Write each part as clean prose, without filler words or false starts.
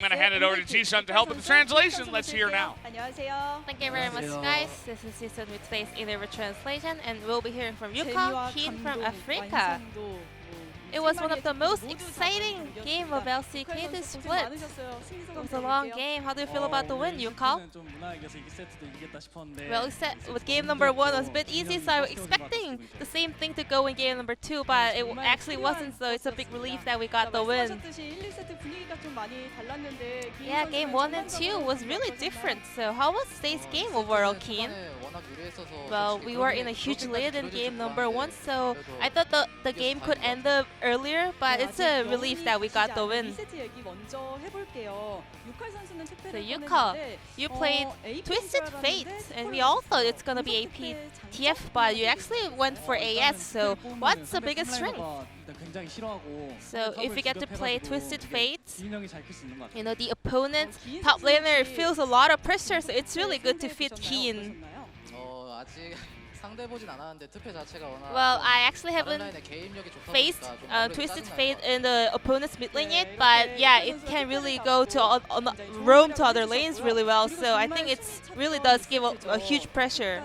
I'm going to hand it over to Ji-sun to help with the translation. Let's hear now. 안녕하세요. Thank you very much, guys. This is Ji-sun with today's English translation, and we'll be hearing from Ucal, Kiin from Africa. It was one of the most exciting game of LCK this split. It was a long game. How do you feel about the win, Ucal? Well, with game number 1 was a bit easy, so I was expecting the same thing to go in game number 2, but it actually wasn't, so it's a big relief that we got the win. Yeah, game 1 and 2 was really different. So how was today's game overall, Kiin? Well, we were in a huge lead in game number 1, so I thought the game could end up earlier, but it's a relief that we got the win. So Ucal, you played Twisted Fate, and we all thought it's gonna be APTF, but you actually went for AS, so what's the biggest strength? So if you get to play Twisted Fate, you know, the opponent's top laner feels a lot of pressure, so it's really good to fit Kiin. Well, I actually haven't faced Twisted Fate in the opponent's mid lane yet, but yeah, it can really go to roam to other lanes really well, so I think it really does give a huge pressure.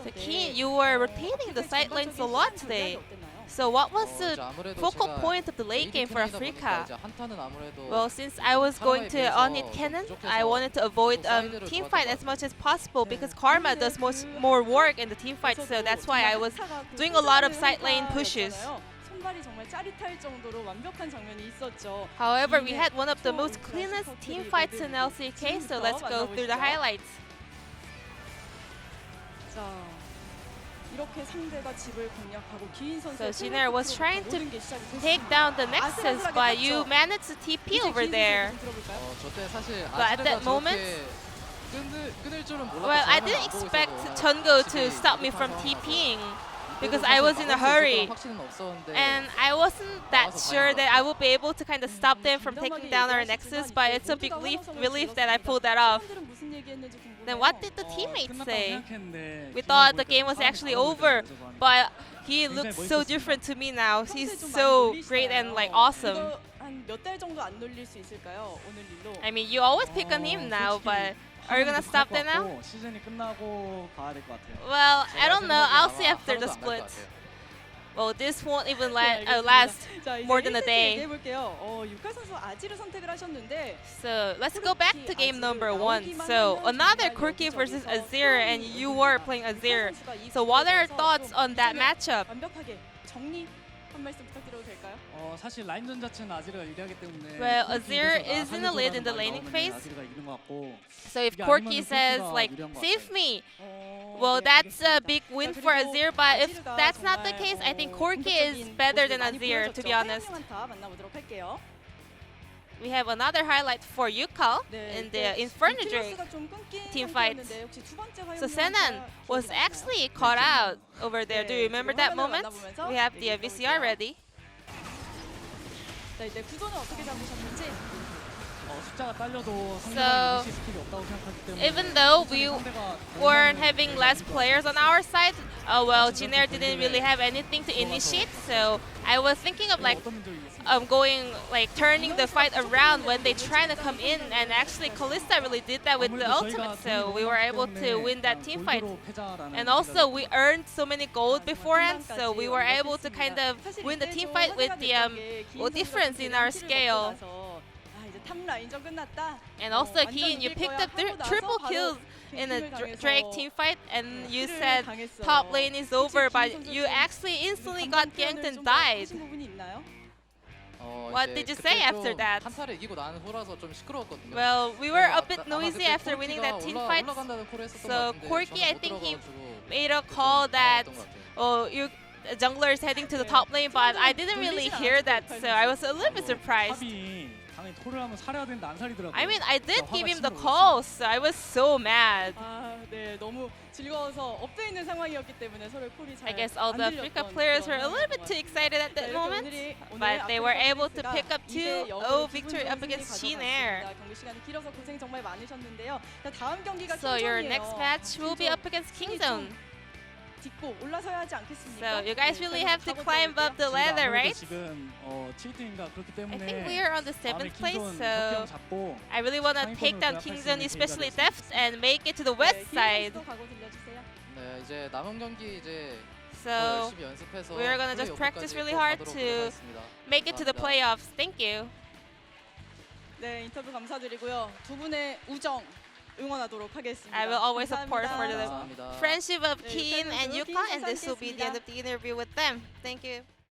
So Kiin, you were rotating the side lanes a lot today. So what was the focal point of the late game for Africa? Well, since I was going to on-hit cannon, I wanted to avoid team fight as much as possible because Karma does more work in the team fight, so that's why I was doing a lot of side lane pushes. However, we had one of the most cleanest team fights in LCK, so let's go through the highlights. So Jiner was trying to take down the Nexus, but you managed to TP over there. But at that moment, well, I didn't expect Chungo to stop me from TPing because I was in a hurry. And I wasn't that sure that I would be able to kind of stop them from taking down our Nexus, but it's a big relief that I pulled that off. Then what did the teammates say? We thought the game was actually over, but he looks so different to me now. He's so great and like awesome. I mean, you always pick on him now, but are you gonna stop that now? Well, I don't know. I'll see after the split. Well, this won't even last more than a day. So let's go back to game number 1. So another Corki versus Azir, and you were playing Azir. So what are your thoughts on that matchup? Well, Azir is in the lead in the laning phase. So if Corki says like, save me, well, that's a big win for Azir, but if that's not the case, I think Corki is better than Azir, to be honest. We have another highlight for Ucal in the Inferno Drake team fight. So Senan was actually caught out over there. Do you remember that moment? We have the VCR ready. So even though we weren't having less players on our side, well, Jiner didn't really have anything to initiate, so I was thinking of like turning the fight around when they try to come in, and actually Kalista really did that with the ultimate, so we were able to win that team fight. And also we earned so many gold beforehand, so we were able to kind of win the team fight with the difference in our scale. And also Kiin, you picked up triple kills in a Drake team fight, and you said top lane is over, but you actually instantly got ganked and died. What did you say after that? Well, we were a bit noisy after winning that team fight. So Corki, I think he made a call that jungler is heading to the top lane, but I didn't really hear that, so I was a little bit surprised. I mean, I did give him the call, so I was so mad. I guess all the Africa players were a little bit too excited at that moment, but they were able to pick up 2-0 victory up against Jiner. So your next match will be up against Kingzone. 딛고 올라서야 하지 않겠습니까? So you guys 네, really 일단 have to 가보도록 climb up the 할게요. ladder, 아무래도 right? 지금 7등인가 그렇기 I 때문에 think we are on the 다음에 7th place, 킹존 so 혁명 잡고 I really want to take down Kingston, especially depth, and make it to the west 네, side. 선수도 각오 들려주세요. 네, 이제 남은 경기 이제 더 So 열심히 연습해서 we are gonna just practice really hard to make it to the playoffs. Thank you. 네, 인터뷰 감사드리고요. 두 분의 우정 응원하도록 하겠습니다. I will always support for 감사합니다. the friendship of 네, Kiin and 선수 Ucal, and this will be the 함께했습니다. end of the interview with them. Thank you.